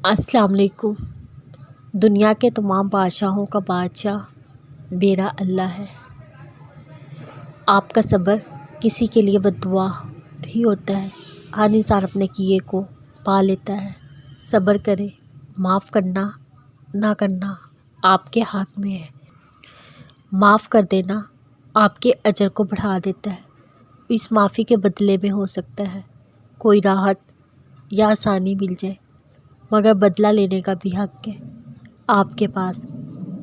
السلام علیکم۔ دنیا کے تمام بادشاہوں کا بادشاہ میرا اللہ ہے۔ آپ کا صبر کسی کے لیے بد دعا ہی ہوتا ہے۔ ہر انسان اپنے کیے کو پا لیتا ہے۔ صبر کرے، معاف کرنا نہ کرنا آپ کے ہاتھ میں ہے۔ معاف کر دینا آپ کے اجر کو بڑھا دیتا ہے۔ اس معافی کے بدلے میں ہو سکتا ہے کوئی راحت یا آسانی مل جائے، مگر بدلہ لینے کا بھی حق ہے آپ کے پاس۔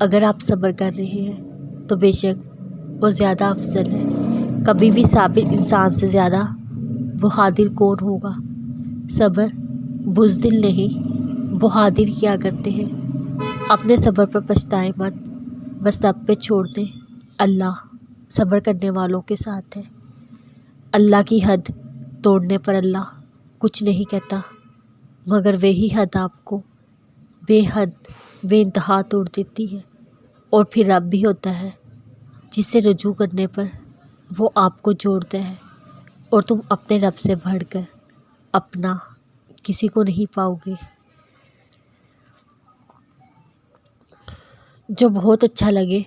اگر آپ صبر کر رہے ہیں تو بے شک وہ زیادہ افضل ہے۔ کبھی بھی صابر انسان سے زیادہ بہادر کون ہوگا؟ صبر بزدل نہیں، بہادر کیا کرتے ہیں۔ اپنے صبر پر پچھتائیں مت، بس رب پہ چھوڑ دیں۔ اللہ صبر کرنے والوں کے ساتھ ہے۔ اللہ کی حد توڑنے پر اللہ کچھ نہیں کہتا، مگر وہی حد آپ کو بے حد بے انتہا توڑ دیتی ہے۔ اور پھر رب بھی ہوتا ہے جس سے رجوع کرنے پر وہ آپ کو جوڑتا ہے، اور تم اپنے رب سے بڑھ کر اپنا کسی کو نہیں پاؤ گے۔ جو بہت اچھا لگے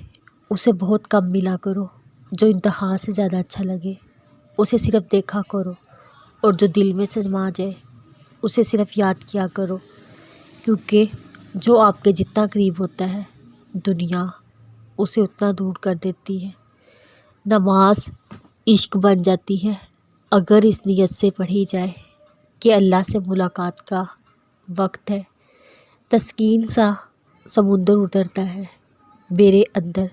اسے بہت کم ملا کرو، جو انتہا سے زیادہ اچھا لگے اسے صرف دیکھا کرو، اور جو دل میں سما جائے اسے صرف یاد کیا کرو، کیونکہ جو آپ کے جتنا قریب ہوتا ہے دنیا اسے اتنا دور کر دیتی ہے۔ نماز عشق بن جاتی ہے اگر اس نیت سے پڑھی جائے کہ اللہ سے ملاقات کا وقت ہے۔ تسکین سا سمندر اترتا ہے میرے اندر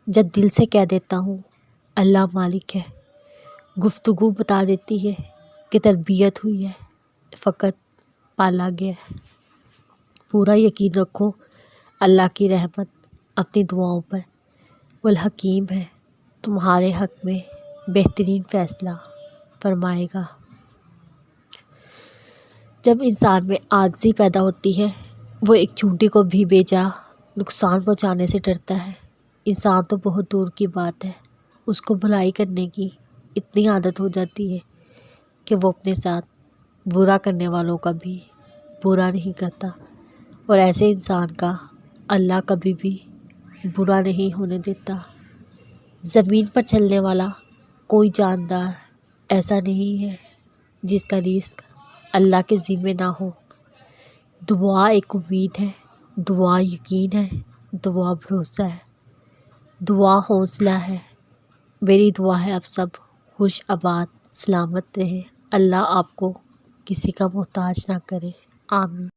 جب دل سے کہہ دیتا ہوں اللہ مالک ہے۔ گفتگو بتا دیتی ہے کہ تربیت ہوئی ہے، فقط پالا گیا ہے۔ پورا یقین رکھو اللہ کی رحمت اپنی دعاؤں پر، وہ الحکیم ہے، تمہارے حق میں بہترین فیصلہ فرمائے گا۔ جب انسان میں عاجزی پیدا ہوتی ہے وہ ایک چونٹی کو بھی بے جا نقصان پہنچانے سے ڈرتا ہے۔ انسان تو بہت دور کی بات ہے، اس کو بھلائی کرنے کی اتنی عادت ہو جاتی ہے کہ وہ اپنے ساتھ برا کرنے والوں کا بھی برا نہیں کرتا، اور ایسے انسان کا اللہ کبھی بھی برا نہیں ہونے دیتا۔ زمین پر چلنے والا کوئی جاندار ایسا نہیں ہے جس کا رزق اللہ کے ذمہ نہ ہو۔ دعا ایک امید ہے، دعا یقین ہے، دعا بھروسہ ہے، دعا حوصلہ ہے۔ میری دعا ہے آپ سب خوش آباد سلامت رہیں، اللہ آپ کو کسی کا محتاج نہ کرے، آمین۔